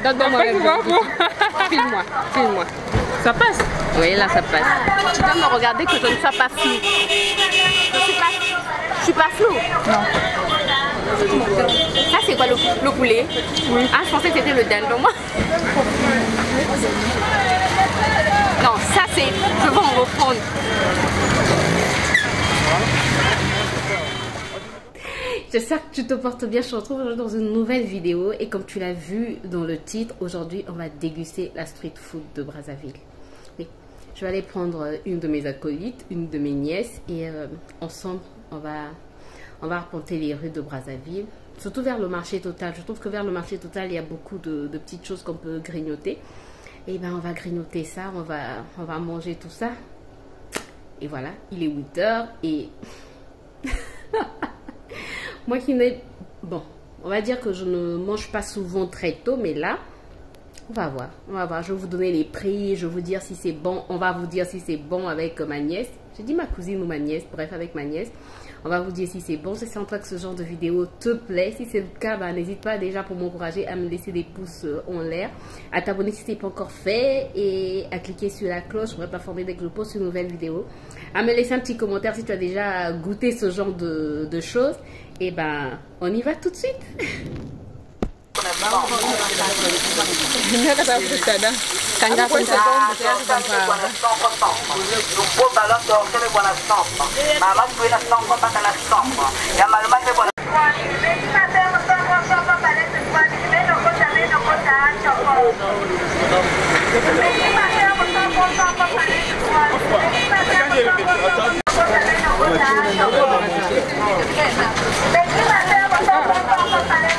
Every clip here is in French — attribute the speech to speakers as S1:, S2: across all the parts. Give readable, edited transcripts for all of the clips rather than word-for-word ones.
S1: donne-moi. Filme-moi, filme-moi. Ça passe? Oui, là ça passe. Tu dois me regarder que je ne sois pas floue. Je suis pas floue? Non. Ça c'est quoi le poulet? Oui. Ah, je pensais que c'était le dindon. Non, ça c'est... Je vais en reprendre. J'espère que tu te portes bien. Je te retrouve aujourd'hui dans une nouvelle vidéo. Et comme tu l'as vu dans le titre, aujourd'hui on va déguster la street food de Brazzaville. Oui. Je vais aller prendre une de mes acolytes, une de mes nièces. Et ensemble, on va arpenter les rues de Brazzaville. Surtout vers le marché total. Je trouve que vers le marché total, il y a beaucoup de petites choses qu'on peut grignoter. Et ben on va grignoter ça, on va manger tout ça. Et voilà, il est 8 h et moi qui n'ai... Bon, on va dire que je ne mange pas souvent très tôt, mais là, on va voir. Je vais vous donner les prix, je vais vous dire si c'est bon. On va vous dire si c'est bon avec ma nièce. J'ai dit ma cousine ou ma nièce, bref, avec ma nièce. On va vous dire si c'est bon. Je sens que ce genre de vidéo te plaît. Si c'est le cas, bah, n'hésite pas déjà pour m'encourager à me laisser des pouces en l'air, à t'abonner si ce n'est pas encore fait et à cliquer sur la cloche pour être informé dès que je poste une nouvelle vidéo. À me laisser un petit commentaire si tu as déjà goûté ce genre de choses. Et ben, on y va tout de suite.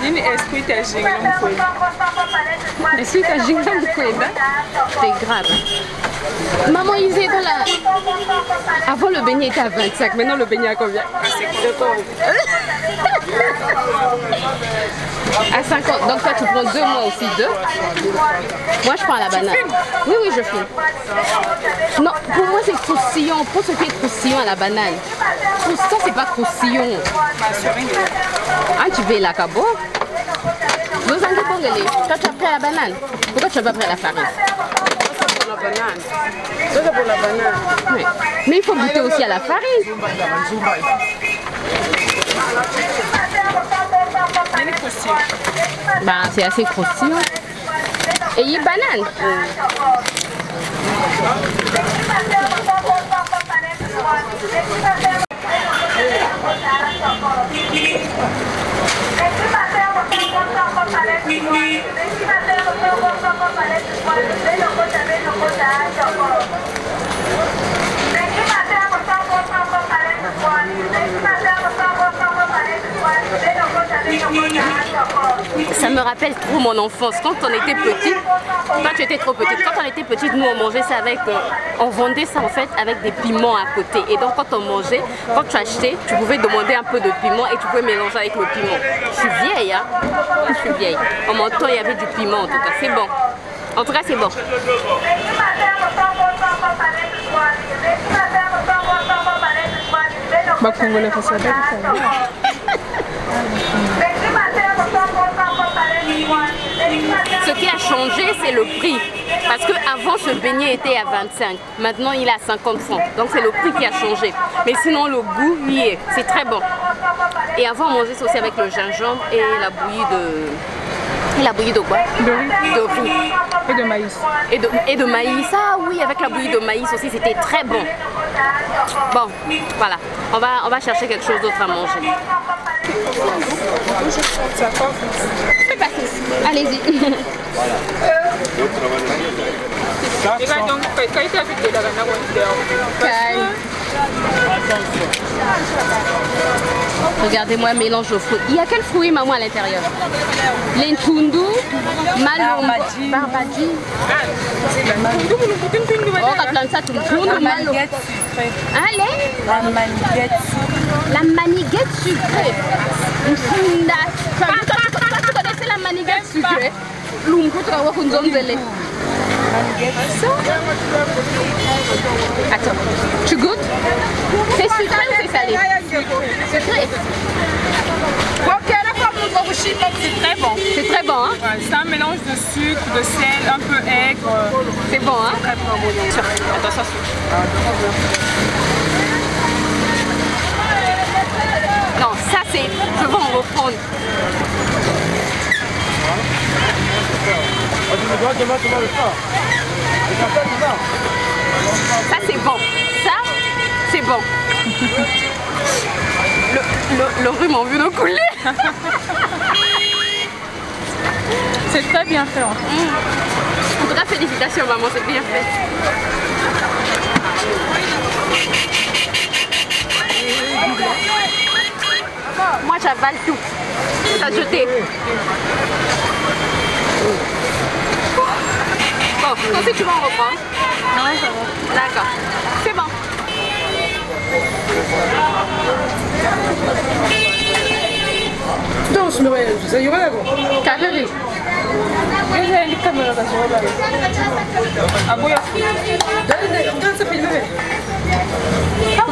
S2: Nini esprit ta jingle mkwenda?
S1: Esprit ta jingle mkwenda? C'est grave. Maman, ils étaient dans la... Avant le beignet était à 25, maintenant le beignet à combien? À 50. Donc toi tu prends 2, moi aussi 2. Moi je prends la banane. Oui, oui, je filme. Non, pour moi c'est croustillant. Pour ce qui est croustillant à la banane. Ça c'est pas croustillant. Ah, tu veux la cabo? Toi tu as pris la banane. Pourquoi tu n'as pas pris la farine? La banane. C'est pour la banane. Oui. Mais il faut goûter aussi à la farine. Bah, c'est assez croustillant. Et il y a une banane. Ça me rappelle trop mon enfance. Quand on était petite, toi tu étais trop petite. Quand on était petite, nous on mangeait ça avec, on vendait ça en fait avec des piments à côté. Et donc quand on mangeait, quand tu achetais, tu pouvais demander un peu de piment et tu pouvais mélanger avec le piment. Je suis vieille, hein. Je suis vieille. En mon temps, il y avait du piment en tout cas. C'est bon. En tout cas, c'est bon. Ce qui a changé, c'est le prix. Parce qu'avant, ce beignet était à 25. Maintenant, il est à 50 francs. Donc, c'est le prix qui a changé. Mais sinon, le goût, il est. C'est très bon. Et avant, on mangeait ça aussi avec le gingembre et la bouillie de... Et la bouillie de quoi? De riz. De riz.
S2: Et de maïs.
S1: Et de maïs. Ah oui, avec la bouillie de maïs aussi, c'était très bon. Bon, voilà. On va chercher quelque chose d'autre à manger. Allez-y. Regardez-moi un mélange de fruits. Il y a quel fruit, maman, à l'intérieur? L'entundu, malombo, barbadi. Oh, on plante ça tout le monde. Allez. La maniguette sucrée. Tu connaissais la maniguette sucrée? Attends, tu goûtes? C'est sucré ou c'est salé? Sucré.
S2: C'est très bon.
S1: C'est très bon, hein?
S2: Ouais, c'est un mélange de sucre, de sel, un peu aigre.
S1: C'est bon, hein?
S2: Très bon. Attends, ça
S1: Non, ça c'est... Je vais en reprendre. Ça c'est bon. Ça, c'est bon. Le rhume en vue de couler.
S2: c'est très bien fait. Hein.
S1: En tout cas, félicitations maman, c'est bien fait. Moi j'avale tout. Tout à jeter. Bon, toi aussi tu vas en reprendre?
S2: Non, ça va.
S1: D'accord. C'est bon.
S3: Non, ça y va là.
S1: Cabernet.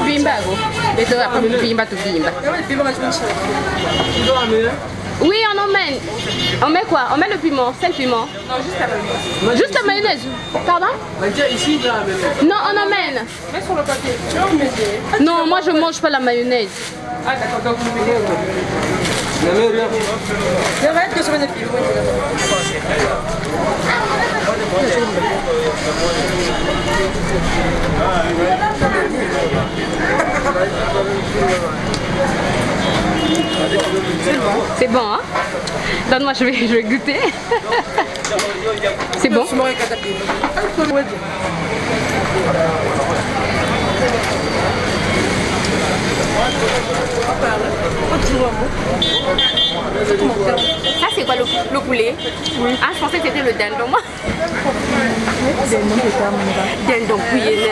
S1: Bimba go. Beto après bimba to bimba. Oui, on emmène. On met quoi? On met le piment, c'est le piment.
S2: Non, juste la mayonnaise.
S1: Juste la mayonnaise. Pardon?
S3: Ici, là,
S1: Non, on emmène.
S2: Mets sur le papier.
S1: Non, moi je mange pas la mayonnaise.
S2: Ah d'accord, donc vous mettez.
S1: C'est bon, hein? Donne-moi, je vais goûter. C'est bon? Ça c'est quoi le poulet? Oui. Ah je pensais que c'était le dindon moi. Dindon cuillé.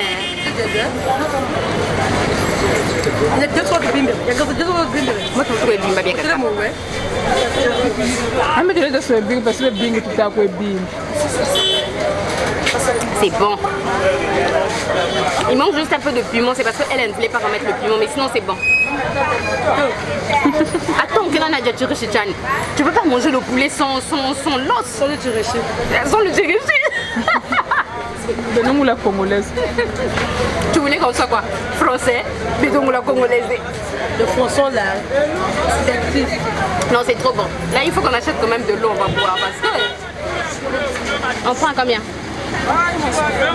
S3: Il y a deux sortes de bimbe. Il y a deux sortes de bimbe.
S1: Moi je trouve bimba bien kaka.
S2: Ah mais tu l'as sur le bing parce que le bing tout à quoi bing.
S1: C'est bon. Il manque juste un peu de piment, c'est parce qu'elle ne voulait pas remettre le piment, mais sinon c'est bon. Attends, tu peux pas manger le poulet sans l'os.
S3: Sans le tiréché.
S1: Sans le tiréché.
S2: Donnons-nous la congolaise.
S1: Tu voulais qu'on soit quoi? Français, donnons-nous la congolaise.
S3: Le fronçon là, c'est actif.
S1: Non, c'est trop bon. Là, il faut qu'on achète quand même de l'eau, on va boire parce que... On prend combien?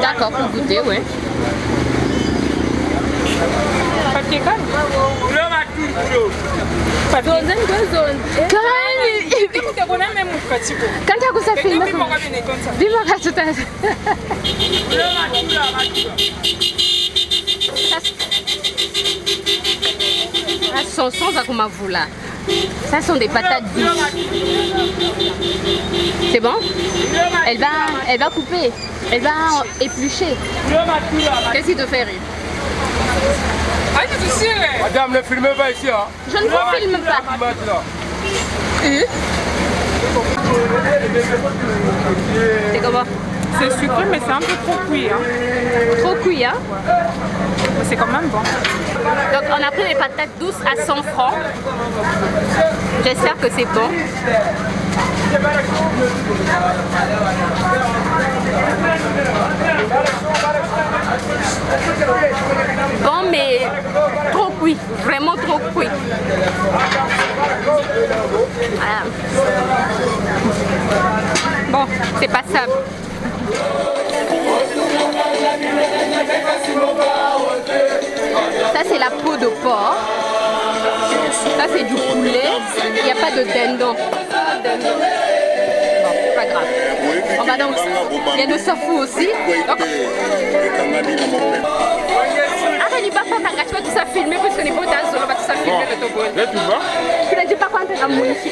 S1: D'accord, pour goûter, ouais.
S2: Papier calme.
S1: Quand tu as ça fait ça sont des patates douces. C'est bon? Elle va couper. Elle va éplucher. Qu'est-ce qui te fait rire?
S3: Madame, ne filmez pas ici. Hein.
S1: Je ne vous filme pas. C'est comment?
S2: C'est sucré mais c'est un peu trop cuit. Hein.
S1: Trop cuit, hein?
S2: C'est quand même bon.
S1: Donc on a pris les patates douces à 100 francs. J'espère que c'est bon. Bon mais trop cuit, vraiment trop cuit. Voilà. Bon, c'est passable. Ça c'est la peau de porc. Ça c'est du poulet. Il n'y a pas de dindon. Bon, pas grave. On va donc. Il y a le safou aussi. Donc... Ah, tu vas pas tout ça filmer parce que les beaux dans on va tout ça filmer de ton bon.
S3: Là, tu vois?
S1: Tu ne dis pas quand tu es à mon ici.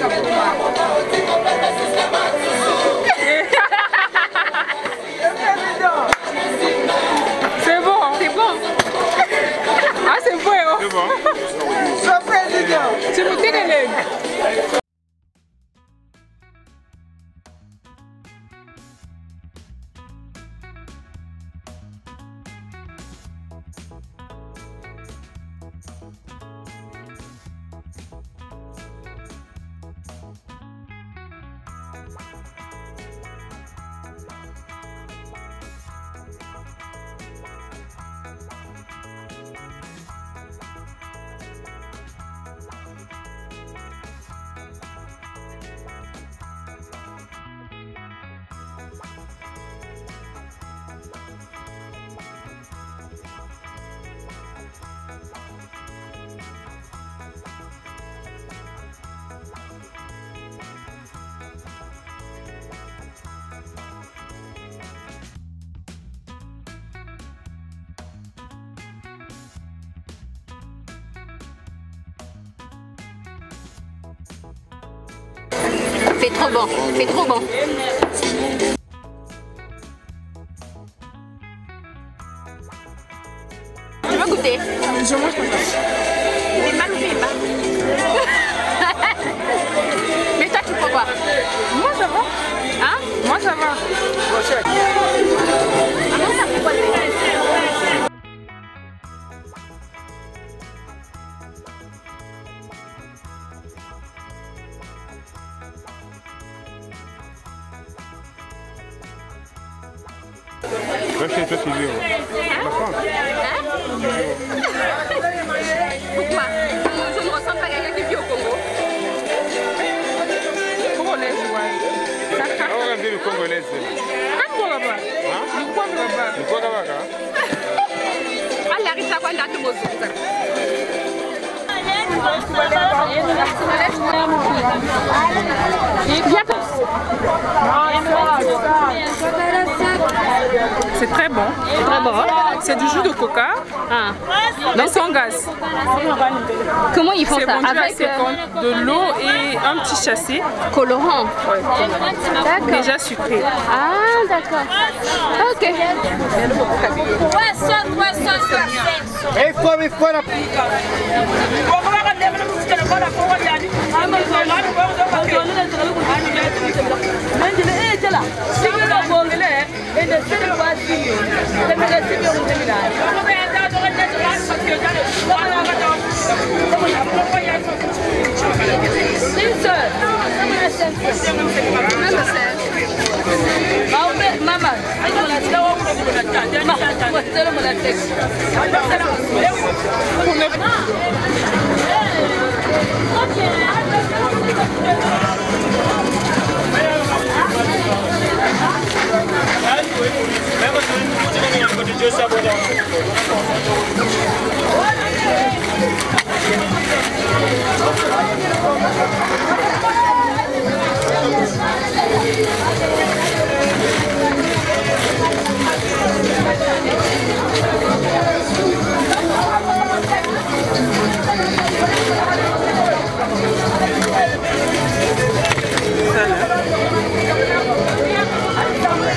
S2: C'est bon.
S1: C'est bon.
S2: Ah, c'est bon.
S3: C'est bon.
S2: Tu me dis
S1: C'est trop bon, c'est trop bon. Tu veux goûter?
S2: Je mange comme ça.
S1: C'est mal ou pas? Mais toi, tu prends quoi?
S2: Moi, ça va.
S1: Hein?
S2: Moi, ça va.
S4: Va chez toi, Sylvie.
S1: Pourquoi? Je ne ressemble pas à quelqu'un qui vit au Congo.
S2: Congolais, ouais.
S4: Ahora ndio Congolese.
S2: Kambo baba. Ni kwa baba.
S4: Ni kwa baba.
S1: Alarisa kwenda tumozunza.
S2: C'est très bon.
S1: Très bon.
S2: C'est du jus de coca.
S1: Ah.
S2: Donc sans gaz.
S1: Comment ils font
S2: C'est
S1: ça?
S2: vendu
S1: Avec
S2: à 50 de l'eau et un petit chassé.
S1: colorant. D'accord.
S2: Déjà sucré.
S1: Ah, d'accord. Ok.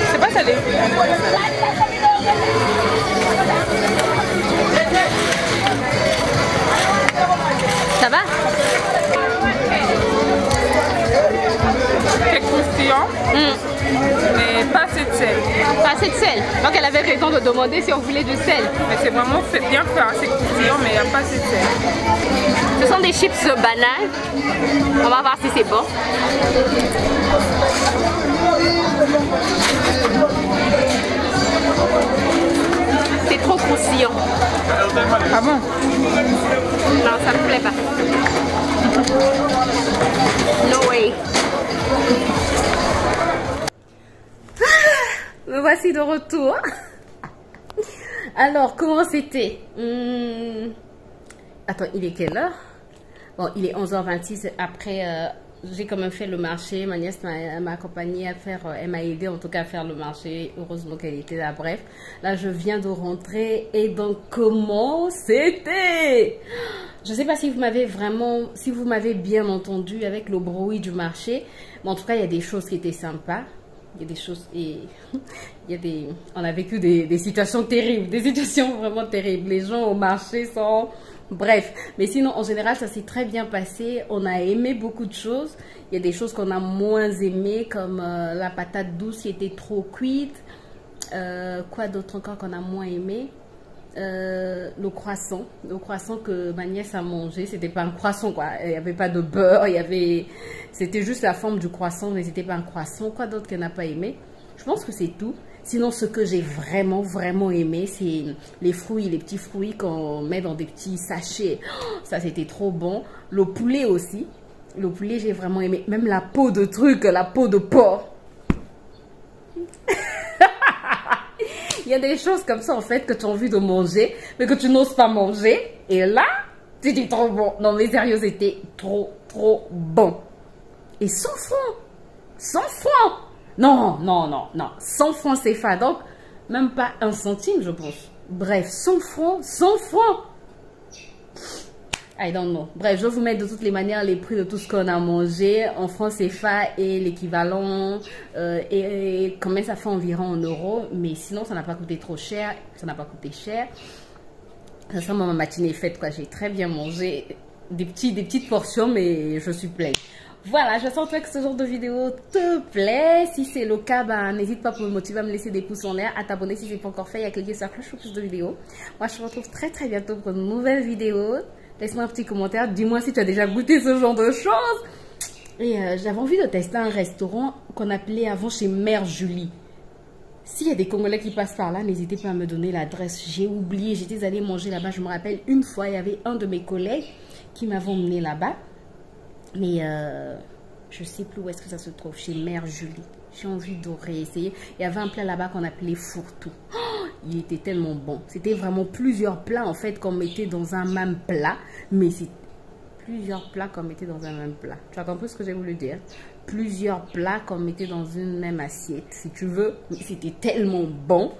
S2: C'est pas salé.
S1: Ça va?
S2: C'est croustillant, mais pas assez de sel.
S1: Pas assez de sel. Donc elle avait raison de demander si on voulait du sel.
S2: Mais c'est vraiment bien fait. Hein. C'est croustillant, mais il n'y a pas assez de sel.
S1: Ce sont des chips bananes. On va voir si c'est bon. C'est trop croustillant.
S2: Ah bon?
S1: Non, ça me plaît pas. No way. Me voici de retour. Alors, comment c'était? Attends, il est quelle heure? Bon, il est 11h26. Après, j'ai quand même fait le marché. Ma nièce m'a accompagnée à faire, elle m'a aidé en tout cas à faire le marché. Heureusement qu'elle était là. Bref, là, je viens de rentrer. Et donc, comment c'était? Je ne sais pas si vous m'avez vraiment, si vous m'avez bien entendu avec le bruit du marché. Mais en tout cas, il y a des choses qui étaient sympas. Il y a des choses et il y a des, on a vécu des situations terribles, des situations vraiment terribles. Les gens au marché sont, bref. Mais sinon, en général, ça s'est très bien passé. On a aimé beaucoup de choses. Il y a des choses qu'on a moins aimées, comme la patate douce qui était trop cuite. Quoi d'autre encore qu'on a moins aimé? Le croissant que ma nièce a mangé, c'était pas un croissant quoi, il n'y avait pas de beurre, c'était juste la forme du croissant, mais c'était pas un croissant. Quoi d'autre qu'elle n'a pas aimé? Je pense que c'est tout. Sinon, ce que j'ai vraiment aimé, c'est les fruits, les petits fruits qu'on met dans des petits sachets. Oh, ça, c'était trop bon. Le poulet aussi. Le poulet, j'ai vraiment aimé. Même la peau de truc, la peau de porc. Il y a des choses comme ça, en fait, que tu as envie de manger, mais que tu n'oses pas manger. Et là, c'était trop bon. Non, mais sérieux, c'était trop bon. Et 100 francs. 100 francs. Non. 100 francs CFA. Donc, même pas un centime, je pense. Bref, 100 francs. I don't know. Bref, je vais vous mettre de toutes les manières les prix de tout ce qu'on a mangé en francs CFA et l'équivalent et combien ça fait environ en euros. Mais sinon, ça n'a pas coûté trop cher. Ça n'a pas coûté cher. Ça sera ma matinée faite, quoi. J'ai très bien mangé. Des petites portions, mais je suis pleine. Voilà, j'espère que ce genre de vidéo te plaît. Si c'est le cas, bah, n'hésite pas pour me motiver à me laisser des pouces en l'air, à t'abonner si ce n'est pas encore fait et à cliquer sur la cloche pour plus de vidéos. Moi, je te retrouve très bientôt pour une nouvelle vidéo. Laisse-moi un petit commentaire, dis-moi si tu as déjà goûté ce genre de choses. Et j'avais envie de tester un restaurant qu'on appelait avant chez Mère Julie. S'il y a des Congolais qui passent par là, n'hésitez pas à me donner l'adresse. J'ai oublié, j'étais allée manger là-bas. Je me rappelle une fois, il y avait un de mes collègues qui m'avait emmené là-bas. Mais je ne sais plus où est-ce que ça se trouve, chez Mère Julie. J'ai envie de réessayer. Il y avait un plat là-bas qu'on appelait fourre-tout. Oh, il était tellement bon. C'était vraiment plusieurs plats en fait qu'on mettait dans un même plat. Mais c'est plusieurs plats qu'on mettait dans un même plat. Tu as compris ce que j'ai voulu dire? Plusieurs plats qu'on mettait dans une même assiette. Si tu veux, mais c'était tellement bon.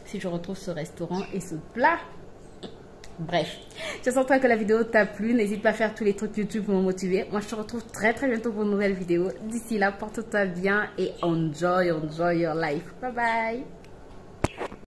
S1: Si je retrouve ce restaurant et ce plat... Bref, j'espère que la vidéo t'a plu. N'hésite pas à faire tous les trucs YouTube pour me motiver. Moi, je te retrouve très bientôt pour une nouvelle vidéo. D'ici là, porte-toi bien et enjoy your life. Bye bye.